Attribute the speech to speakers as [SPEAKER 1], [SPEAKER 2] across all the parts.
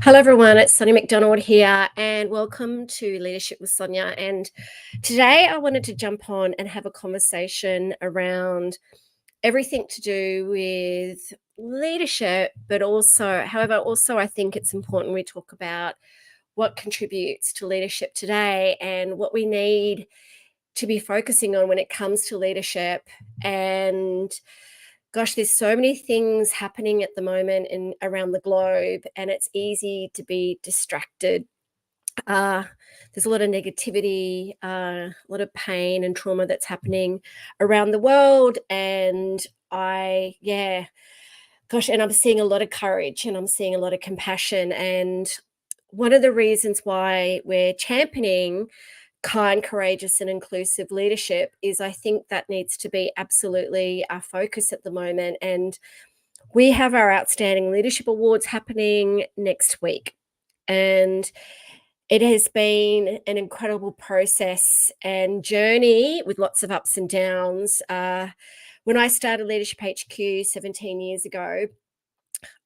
[SPEAKER 1] Hello, everyone. It's Sonia McDonald here, and welcome to Leadership with Sonia. And today I wanted to jump on and have a conversation around everything to do with leadership, but also, I think it's important we talk about what contributes to leadership today and what we need to be focusing on when it comes to leadership. And gosh, there's so many things happening at the moment in around the globe, and it's easy to be distracted. Uh, there's a lot of negativity, a lot of pain and trauma that's happening around the world. And and I'm seeing a lot of courage and I'm seeing a lot of compassion. And one of the reasons why we're championing kind, courageous, and inclusive leadership is I think that needs to be absolutely our focus at the moment. And we have our Outstanding Leadership Awards happening next week. And it has been an incredible process and journey with lots of ups and downs. When I started Leadership HQ 17 years ago,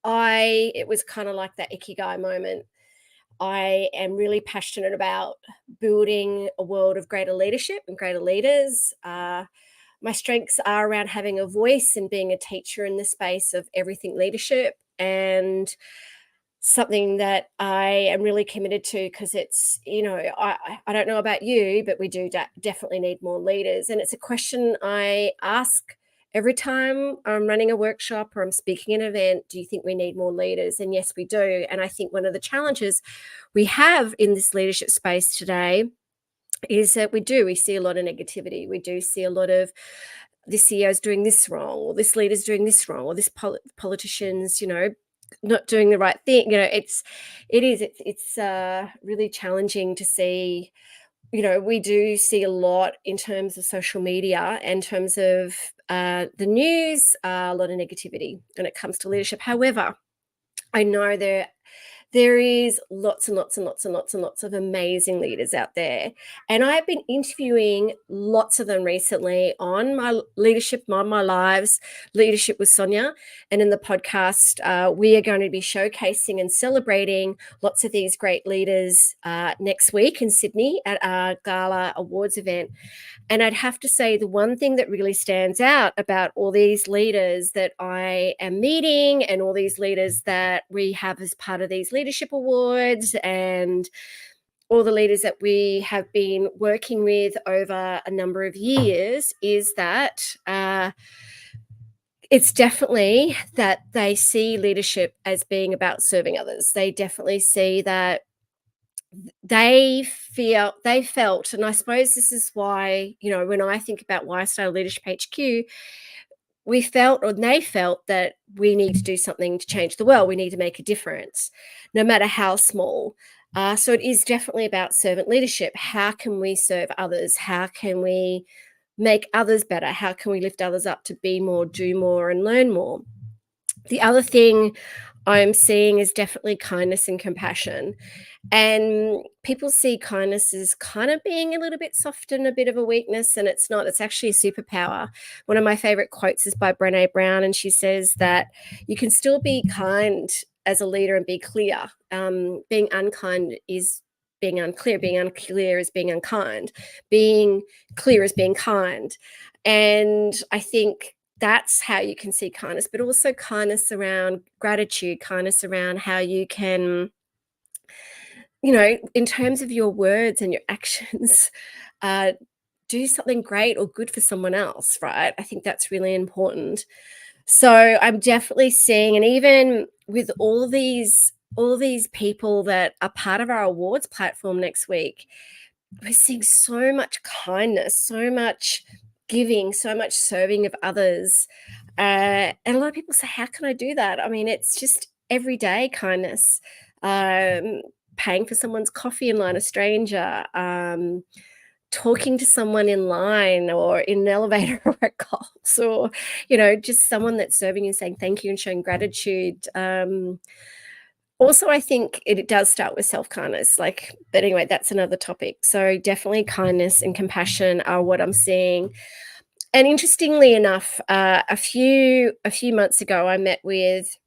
[SPEAKER 1] it was kind of like that ikigai moment. I am really passionate about building a world of greater leadership and greater leaders. My strengths are around having a voice and being a teacher in the space of everything leadership, and something that I am really committed to because I don't know about you, but we do definitely need more leaders. And it's a question I ask every time I'm running a workshop or I'm speaking an event. Do you think we need more leaders? And yes, we do. And I think one of the challenges we have in this leadership space today is that we see a lot of negativity. We do see a lot of this CEO's doing this wrong, or this leader's doing this wrong, or this politician's, not doing the right thing. It's really challenging to see. We do see a lot in terms of social media, in terms of the news, a lot of negativity when it comes to leadership. However, I know there is lots and lots and lots and lots and lots of amazing leaders out there. And I've been interviewing lots of them recently on my lives, Leadership with Sonia. And in the podcast, we are going to be showcasing and celebrating lots of these great leaders next week in Sydney at our Gala Awards event. And I'd have to say the one thing that really stands out about all these leaders that I am meeting and all these leaders that we have as part of these leadership awards and all the leaders that we have been working with over a number of years is that it's definitely that they see leadership as being about serving others. They definitely see that they felt, and I suppose this is why, when I think about why I started Leadership HQ, they felt that we need to do something to change the world. We need to make a difference, no matter how small. So it is definitely about servant leadership. How can we serve others? How can we make others better? How can we lift others up to be more, do more, and learn more? The other thing I'm seeing is definitely kindness and compassion. And people see kindness as kind of being a little bit soft and a bit of a weakness, and it's not. It's actually a superpower. One of my favorite quotes is by Brené Brown, and she says that you can still be kind as a leader and be clear. Being unkind is being unclear. Being unclear is being unkind. Being clear is being kind. And I think that's how you can see kindness, but also kindness around gratitude, kindness around how you can, in terms of your words and your actions, do something great or good for someone else, right? I think that's really important. So I'm definitely seeing, and even with all these people that are part of our awards platform next week, we're seeing so much kindness, so much giving, so much serving of others. And a lot of people say, how can I do that? I mean, it's just everyday kindness. Paying for someone's coffee in line, a stranger, talking to someone in line or in an elevator or at Coles, or, just someone that's serving you, saying thank you and showing gratitude. Also, I think it does start with self-kindness, but anyway, that's another topic. So definitely kindness and compassion are what I'm seeing. And interestingly enough, a few months ago, I met with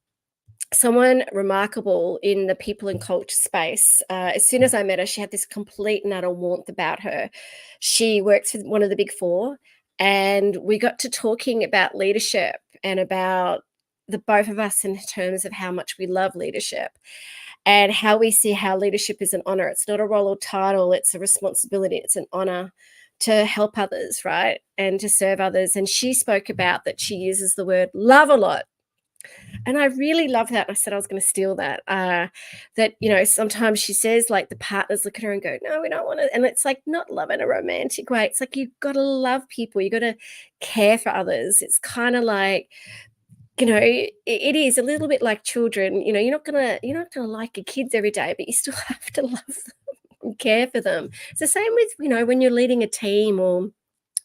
[SPEAKER 1] someone remarkable in the people and culture space. As soon as I met her, she had this complete and utter warmth about her. She works for one of the big four, and we got to talking about leadership and about the both of us in terms of how much we love leadership and how we see how leadership is an honor. It's not a role or title, it's a responsibility, it's an honor to help others, right? And to serve others. And she spoke about that she uses the word love a lot, and I really love that. I said I was going to steal that. That, sometimes she says, like, the partners look at her and go, no, we don't want to. And it's like not love in a romantic way. It's like you've got to love people. You've got to care for others. It's kind of like, it is a little bit like children. You're not gonna like your kids every day, but you still have to love them and care for them. It's the same with, when you're leading a team or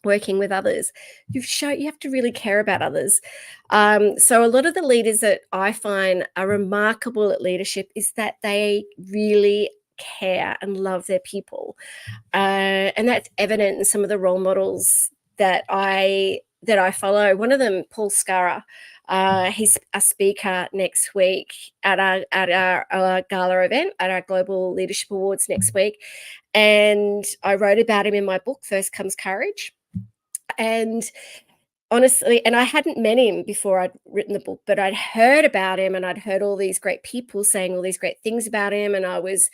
[SPEAKER 1] working with others. You have to really care about others. So a lot of the leaders that I find are remarkable at leadership is that they really care and love their people, and that's evident in some of the role models that I follow. One of them, Paul Scarra. He's a speaker next week at our gala event at our Global Leadership Awards next week, and I wrote about him in my book, First Comes Courage. And honestly, and I hadn't met him before I'd written the book, but I'd heard about him and I'd heard all these great people saying all these great things about him. And I was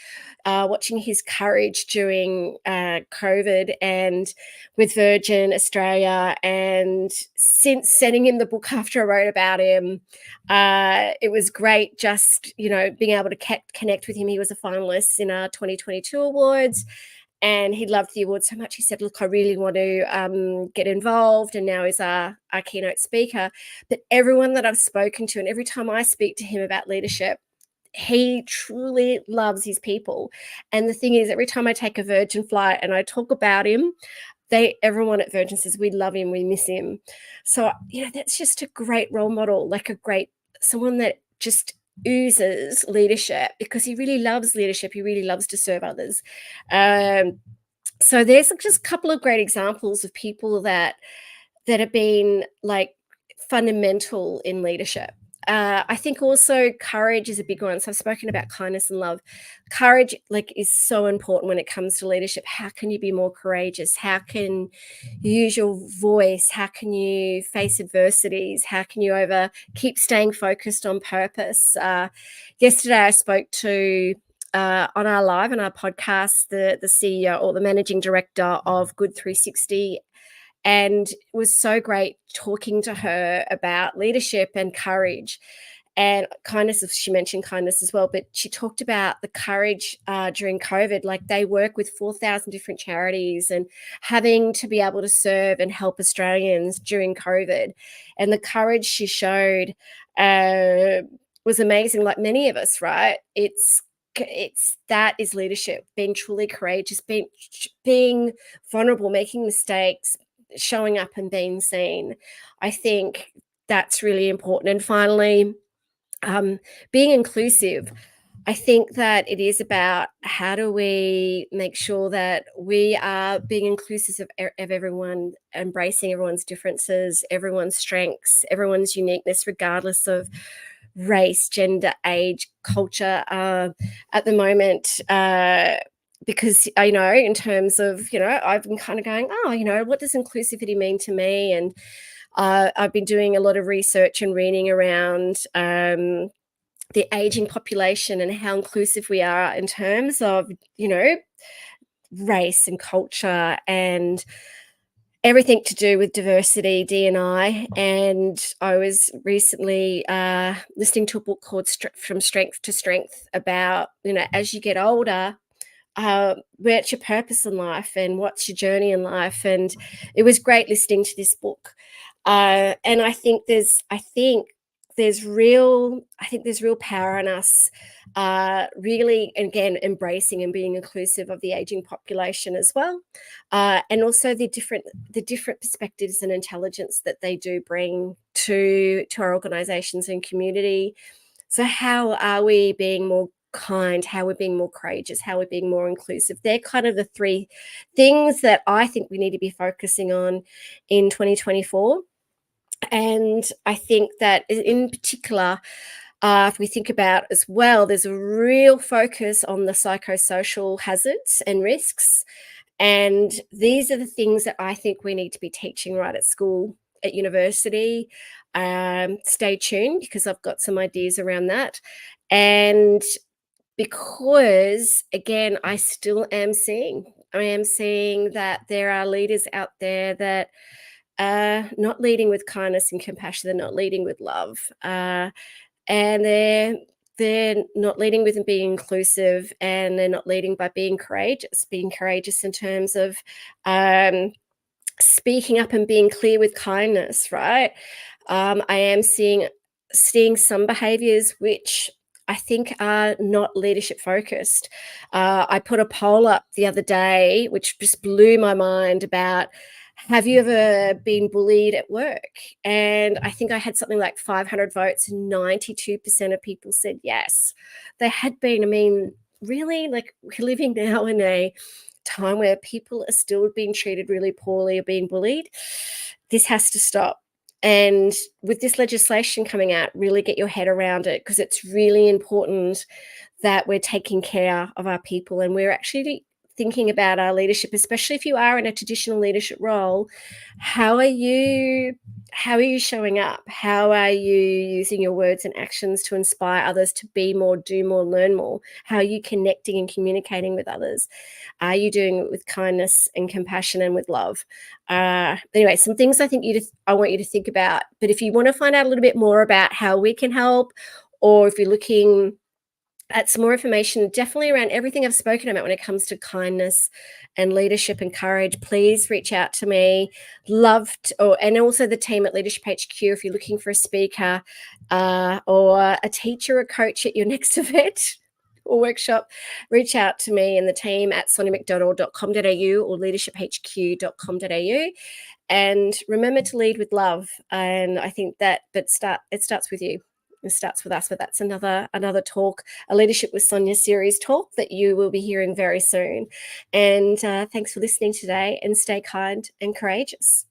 [SPEAKER 1] watching his courage during COVID and with Virgin Australia. And since sending him the book after I wrote about him, it was great just, being able to connect with him. He was a finalist in our 2022 awards. And he loved the award so much. He said, look, I really want to get involved. And now he's our keynote speaker. But everyone that I've spoken to, and every time I speak to him about leadership, he truly loves his people. And the thing is, every time I take a Virgin flight and I talk about him, everyone at Virgin says, we love him, we miss him. So, that's just a great role model, like someone that just oozes leadership because he really loves leadership. He really loves to serve others. So there's just a couple of great examples of people that have been like fundamental in leadership. I think also courage is a big one. So I've spoken about kindness and love. Courage is so important when it comes to leadership. How can you be more courageous? How can you use your voice? How can you face adversities? How can you keep staying focused on purpose? Yesterday I spoke to on our live, on our podcast, the CEO or the managing director of Good 360. And it was so great talking to her about leadership and courage and kindness. She mentioned kindness as well, but she talked about the courage during COVID. Like, they work with 4,000 different charities and having to be able to serve and help Australians during COVID. And the courage she showed was amazing. Like many of us, right? That is leadership, being truly courageous, being vulnerable, making mistakes, showing up and being seen. I think that's really important. And finally, being inclusive. I think that it is about how do we make sure that we are being inclusive of everyone, embracing everyone's differences, everyone's strengths, everyone's uniqueness, regardless of race, gender, age, culture. At the moment, because I know in terms of, I've been kind of going, what does inclusivity mean to me? And I've been doing a lot of research and reading around the aging population and how inclusive we are in terms of, race and culture and everything to do with diversity, D&I. And I was recently listening to a book called From Strength to Strength about, as you get older, where's your purpose in life and what's your journey in life. And it was great listening to this book. And I think there's real power in us really, again, embracing and being inclusive of the aging population as well, and also the different perspectives and intelligence that they do bring to our organizations and community. So how are we being more kind, how we're being more courageous, how we're being more inclusive? They're kind of the three things that I think we need to be focusing on in 2024. And I think that in particular, If we think about as well, there's a real focus on the psychosocial hazards and risks. And these are the things that I think we need to be teaching right at school, at university. Stay tuned because I've got some ideas around that. And because, again, I am seeing that there are leaders out there that are not leading with kindness and compassion. They're not leading with love. And they're not leading with being inclusive, and they're not leading by being courageous in terms of speaking up and being clear with kindness, right? I am seeing some behaviors which I think are not leadership focused. I put a poll up the other day which just blew my mind about, have you ever been bullied at work? And I think I had something like 500 votes, and 92% of people said yes. They had been. I mean, really, like, we're living now in a time where people are still being treated really poorly or being bullied. This has to stop. And with this legislation coming out, really get your head around it, because it's really important that we're taking care of our people and we're actually thinking about our leadership, especially if you are in a traditional leadership role. How are you showing up? How are you using your words and actions to inspire others to be more, do more, learn more? How are you connecting and communicating with others? Are you doing it with kindness and compassion and with love? Anyway, some things I want you to think about. But if you want to find out a little bit more about how we can help, or if you're looking at some more information, definitely around everything I've spoken about when it comes to kindness and leadership and courage, please reach out to me. And also the team at Leadership HQ, if you're looking for a speaker or a teacher or coach at your next event or workshop, reach out to me and the team at soniamcdonald.com.au or leadershiphq.com.au. And remember to lead with love. And I think that, it starts with you. It starts with us, but that's another talk, a Leadership with Sonia series talk that you will be hearing very soon. And thanks for listening today, and stay kind and courageous.